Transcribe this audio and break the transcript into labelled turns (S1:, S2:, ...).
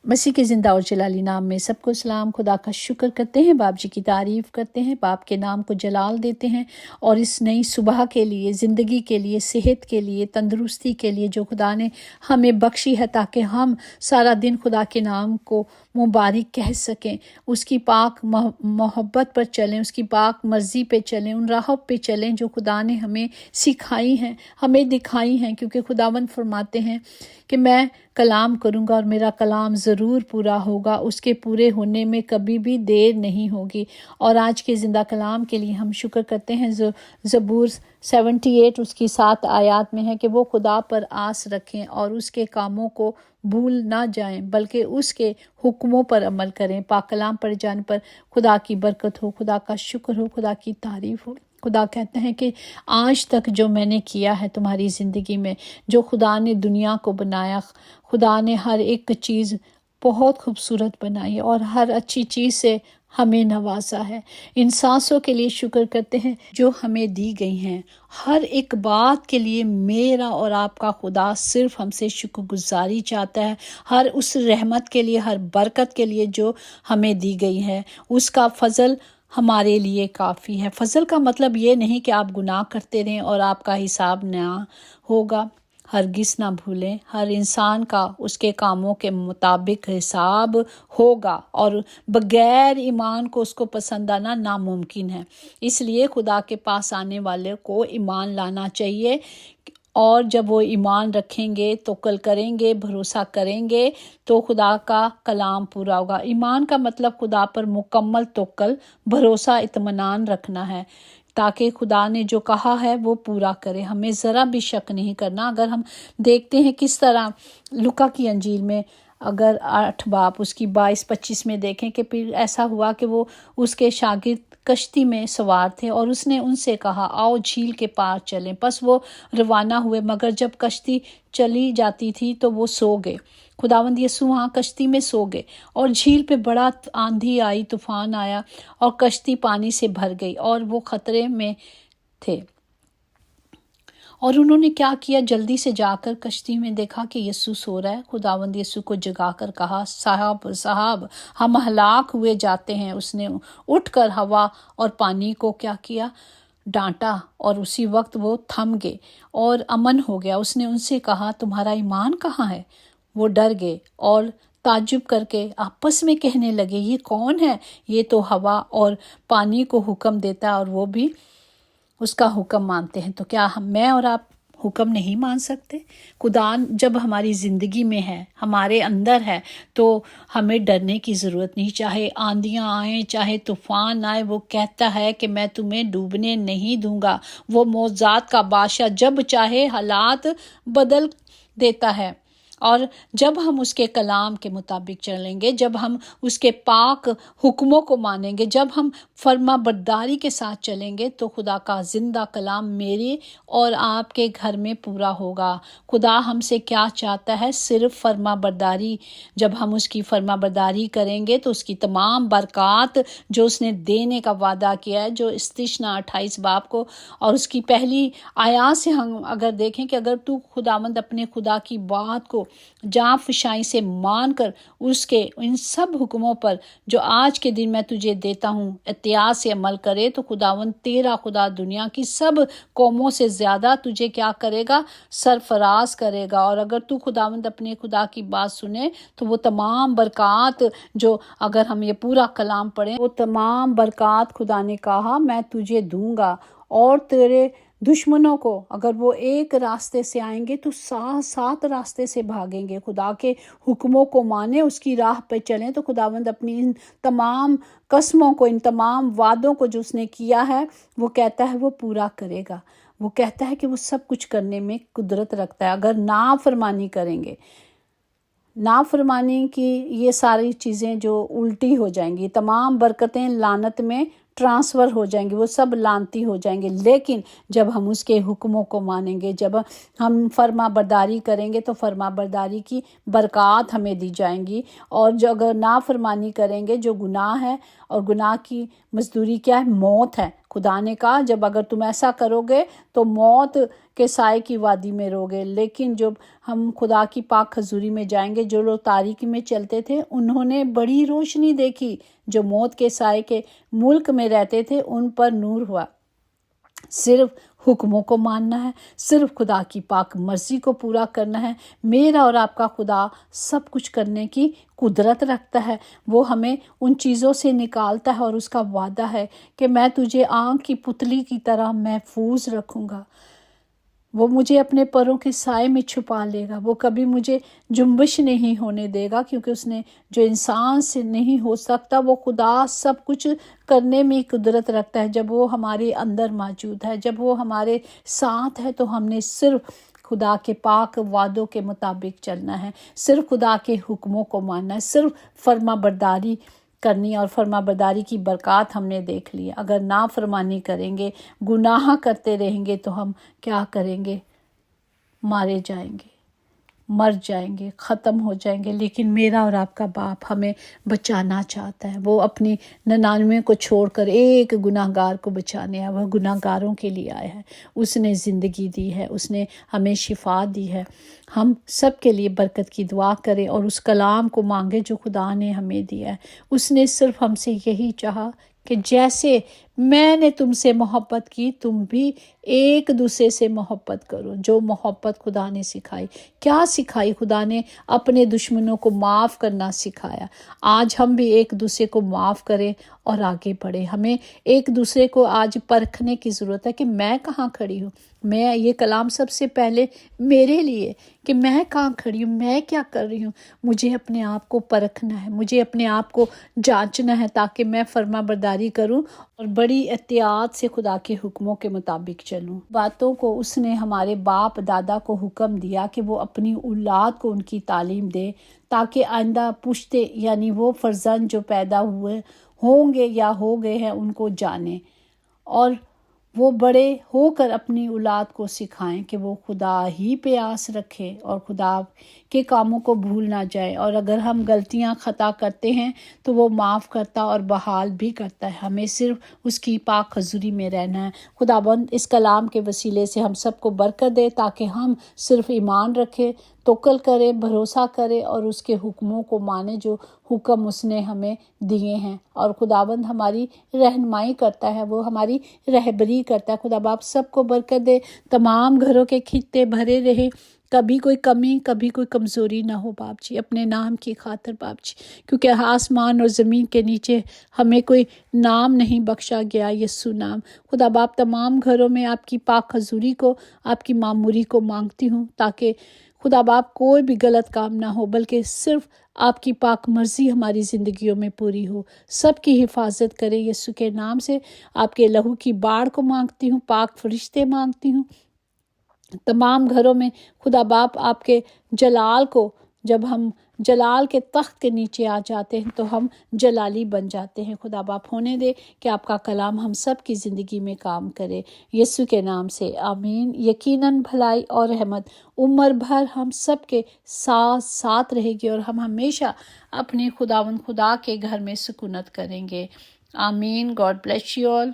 S1: मसीह के ज़िंदा और जलाली नाम में सबको सलाम। खुदा का शुक्र करते हैं, बाप जी की तारीफ़ करते हैं, बाप के नाम को जलाल देते हैं और इस नई सुबह के लिए, ज़िंदगी के लिए, सेहत के लिए, तंदुरुस्ती के लिए जो खुदा ने हमें बख्शी है, ताकि हम सारा दिन खुदा के नाम को मुबारक कह सकें, उसकी पाक मोहब्बत पर चलें, उसकी पाक मर्ज़ी पे चलें, उन राहों पे चलें जो खुदा ने हमें सिखाई हैं, हमें दिखाई हैं। क्योंकि खुदावंद फरमाते हैं कि मैं कलाम करूँगा और मेरा कलाम ज़रूर पूरा होगा, उसके पूरे होने में कभी भी देर नहीं होगी। और आज के ज़िंदा कलाम के लिए हम शुक्र करते हैं। ज़बूर 78 उसकी 7 आयत में है कि वो खुदा पर आस रखें और उसके कामों को भूल ना जाएं, बल्कि उसके हुक्मों पर अमल करें। पाक कलाम पढ़ जाने पर खुदा की बरकत हो, खुदा का शुक्र हो, खुदा की तारीफ़ हो। खुदा कहते हैं कि आज तक जो मैंने किया है तुम्हारी ज़िंदगी में, जो खुदा ने दुनिया को बनाया, खुदा ने हर एक चीज़ बहुत खूबसूरत बनाई और हर अच्छी चीज़ से हमें नवाजा है। इन सांसों के लिए शुक्र करते हैं जो हमें दी गई हैं। हर एक बात के लिए मेरा और आपका खुदा सिर्फ हमसे शुक्रगुजारी चाहता है। हर उस रहमत के लिए, हर बरकत के लिए जो हमें दी गई है, उसका फजल हमारे लिए काफ़ी है। फजल का मतलब ये नहीं कि आप गुनाह करते रहें और आपका हिसाब ना होगा। हरगिज़ ना भूलें, हर इंसान का उसके कामों के मुताबिक हिसाब होगा और बगैर ईमान को उसको पसंद आना नामुमकिन है। इसलिए खुदा के पास आने वाले को ईमान लाना चाहिए और जब वो ईमान रखेंगे, तवक्कुल करेंगे, भरोसा करेंगे तो खुदा का कलाम पूरा होगा। ईमान का मतलब खुदा पर मुकम्मल तवक्कुल, भरोसा, इत्मीनान रखना है, ताकि खुदा ने जो कहा है वो पूरा करे। हमें ज़रा भी शक नहीं करना। अगर हम देखते हैं किस तरह लूका की अंजील में, अगर 8 बाब उसकी 22-25 में देखें कि फिर ऐसा हुआ कि वो उसके शागिर्द कश्ती में सवार थे और उसने उनसे कहा आओ झील के पार चलें। बस वो रवाना हुए, मगर जब कश्ती चली जाती थी तो वो सो गए। खुदावंद यीशु वहाँ कश्ती में सो गए और झील पे बड़ा आंधी आई, तूफान आया और कश्ती पानी से भर गई और वो खतरे में थे। और उन्होंने क्या किया, जल्दी से जाकर कश्ती में देखा कि यीशु सो रहा है। खुदावंद यीशु को जगाकर कहा साहब साहब हम हलाक हुए जाते हैं। उसने उठकर हवा और पानी को क्या किया, डांटा और उसी वक्त वो थम गए और अमन हो गया। उसने उनसे कहा तुम्हारा ईमान कहाँ है? वो डर गए और ताज्जुब करके आपस में कहने लगे ये कौन है? ये तो हवा और पानी को हुक्म देता है और वो भी उसका हुक्म मानते हैं। तो क्या मैं और आप हुक्म नहीं मान सकते? खुदा जब हमारी ज़िंदगी में है, हमारे अंदर है, तो हमें डरने की ज़रूरत नहीं। चाहे आंधियाँ आएँ, चाहे तूफ़ान आए, वो कहता है कि मैं तुम्हें डूबने नहीं दूंगा। वो मौज़ात का बादशाह जब चाहे हालात बदल देता है। और जब हम उसके कलाम के मुताबिक चलेंगे, जब हम उसके पाक हुक्मों को मानेंगे, जब हम फर्मा बरदारी के साथ चलेंगे, तो खुदा का ज़िंदा कलाम मेरे और आपके घर में पूरा होगा। खुदा हमसे क्या चाहता है? सिर्फ फर्मा बरदारी। जब हम उसकी फर्मा बरदारी करेंगे तो उसकी तमाम बरक़ात जो उसने देने का वादा किया है, जो इस्तिशना 28 बाब को और उसकी पहली आयत से हम अगर देखें कि अगर तू खुदावंद अपने खुदा की बात को जान फशाई से मान कर उसके इन सब हुक्मों पर जो आज के दिन मैं तुझे देता हूँ एहतियात से अमल करे, तो खुदावंद तेरा खुदा दुनिया की सब कौमों से ज़्यादा तुझे क्या करेगा? सरफराज करेगा। और अगर तू खुदावंद अपने खुदा की बात सुने तो वो तमाम बरक़ात जो, अगर हम ये पूरा कलाम पढ़ें, वो तमाम बरक़ात खुदा ने कहा मैं तुझे दूंगा। और तेरे दुश्मनों को, अगर वो एक रास्ते से आएंगे तो 7 रास्ते से भागेंगे। खुदा के हुक्मों को माने, उसकी राह पे चलें, तो खुदावंद अपनी इन तमाम कसमों को, इन तमाम वादों को जो उसने किया है, वो कहता है वो पूरा करेगा। वो कहता है कि वो सब कुछ करने में कुदरत रखता है। अगर नाफरमानी करेंगे, नाफरमानी की ये सारी चीज़ें जो उल्टी हो जाएंगी, तमाम बरकतें लानत में ट्रांसफ़र हो जाएंगी, वो सब लानती हो जाएंगे। लेकिन जब हम उसके हुक्मों को मानेंगे, जब हम फर्मा बरदारी करेंगे, तो फर्मा बरदारी की बरक़ात हमें दी जाएंगी। और जो अगर नाफरमानी करेंगे, जो गुनाह है, और गुनाह की मजदूरी क्या है? मौत है। خدا نے کہا جب اگر تم ایسا کرو گے تو موت کے سائے کی وادی میں رہوگے، لیکن جب ہم خدا کی پاک حضوری میں جائیں گے، جو لوگ تاریکی میں چلتے تھے انہوں نے بڑی روشنی دیکھی، جو موت کے سائے کے ملک میں رہتے تھے ان پر نور ہوا۔ صرف حکموں کو ماننا ہے، صرف خدا کی پاک مرضی کو پورا کرنا ہے۔ میرا اور آپ کا خدا سب کچھ کرنے کی قدرت رکھتا ہے، وہ ہمیں ان چیزوں سے نکالتا ہے، اور اس کا وعدہ ہے کہ میں تجھے آنکھ کی پتلی کی طرح محفوظ رکھوں گا، وہ مجھے اپنے پروں کے سائے میں چھپا لے گا، وہ کبھی مجھے جنبش نہیں ہونے دے گا، کیونکہ اس نے جو انسان سے نہیں ہو سکتا وہ خدا سب کچھ کرنے میں قدرت رکھتا ہے۔ جب وہ ہمارے اندر موجود ہے، جب وہ ہمارے ساتھ ہے، تو ہم نے صرف خدا کے پاک وعدوں کے مطابق چلنا ہے، صرف خدا کے حکموں کو ماننا ہے، صرف فرما برداری کرنی، اور فرما برداری کی برکات ہم نے دیکھ لی۔ اگر نافرمانی کریں گے، گناہ کرتے رہیں گے، تو ہم کیا کریں گے؟ مارے جائیں گے، مر جائیں گے، ختم ہو جائیں گے۔ لیکن میرا اور آپ کا باپ ہمیں بچانا چاہتا ہے، وہ اپنی 99 کو چھوڑ کر ایک گناہ گار کو بچانے آیا، وہ گناہ گاروں کے لیے آیا ہے۔ اس نے زندگی دی ہے، اس نے ہمیں شفا دی ہے۔ ہم سب کے لیے برکت کی دعا کریں اور اس کلام کو مانگے جو خدا نے ہمیں دیا ہے۔ اس نے صرف ہم سے یہی چاہا کہ جیسے میں نے تم سے محبت کی، تم بھی ایک دوسرے سے محبت کرو۔ جو محبت خدا نے سکھائی، کیا سکھائی؟ خدا نے اپنے دشمنوں کو معاف کرنا سکھایا۔ آج ہم بھی ایک دوسرے کو معاف کریں اور آگے بڑھیں۔ ہمیں ایک دوسرے کو آج پرکھنے کی ضرورت ہے کہ میں کہاں کھڑی ہوں۔ میں یہ کلام سب سے پہلے میرے لیے کہ میں کہاں کھڑی ہوں، میں کیا کر رہی ہوں۔ مجھے اپنے آپ کو پرکھنا ہے، مجھے اپنے آپ کو جانچنا ہے، تاکہ میں فرما برداری کروں اور بڑی احتیاط سے خدا کے حکموں کے مطابق چلوں۔ باتوں کو اس نے ہمارے باپ دادا کو حکم دیا کہ وہ اپنی اولاد کو ان کی تعلیم دے، تاکہ آئندہ پشتے یعنی وہ فرزند جو پیدا ہوئے ہوں گے یا ہو گئے ہیں ان کو جانیں، اور وہ بڑے ہو کر اپنی اولاد کو سکھائیں کہ وہ خدا ہی پہ آس رکھے اور خدا کے کاموں کو بھول نہ جائے، اور اگر ہم غلطیاں خطا کرتے ہیں تو وہ معاف کرتا اور بحال بھی کرتا ہے۔ ہمیں صرف اس کی پاک حضوری میں رہنا ہے۔ خداوند اس کلام کے وسیلے سے ہم سب کو برکت دے، تاکہ ہم صرف ایمان رکھیں، توکل کرے، بھروسہ کرے اور اس کے حکموں کو مانے جو حکم اس نے ہمیں دیے ہیں۔ اور خداوند ہماری رہنمائی کرتا ہے، وہ ہماری رہبری کرتا ہے۔ خدا باپ سب کو برکت دے، تمام گھروں کے خطے بھرے رہے، کبھی کوئی کمی، کبھی کوئی کمزوری نہ ہو باپ جی، اپنے نام کی خاطر باپ جی، کیونکہ آسمان اور زمین کے نیچے ہمیں کوئی نام نہیں بخشا گیا، یسوع نام۔ خدا باپ تمام گھروں میں آپ کی پاک حضوری کو، آپ کی معموری کو مانگتی ہوں، تاکہ خدا باپ کوئی بھی غلط کام نہ ہو، بلکہ صرف آپ کی پاک مرضی ہماری زندگیوں میں پوری ہو۔ سب کی حفاظت کرے یسوع کے نام سے، آپ کے لہو کی باڑ کو مانگتی ہوں، پاک فرشتے مانگتی ہوں تمام گھروں میں۔ خدا باپ آپ کے جلال کو، جب ہم جلال کے تخت کے نیچے آ جاتے ہیں تو ہم جلالی بن جاتے ہیں۔ خدا باپ ہونے دے کہ آپ کا کلام ہم سب کی زندگی میں کام کرے، یسوع کے نام سے آمین۔ یقیناً بھلائی اور رحمت عمر بھر ہم سب کے ساتھ رہے گی، اور ہم ہمیشہ اپنے خدا کے گھر میں سکونت کریں گے، آمین۔ God bless you all.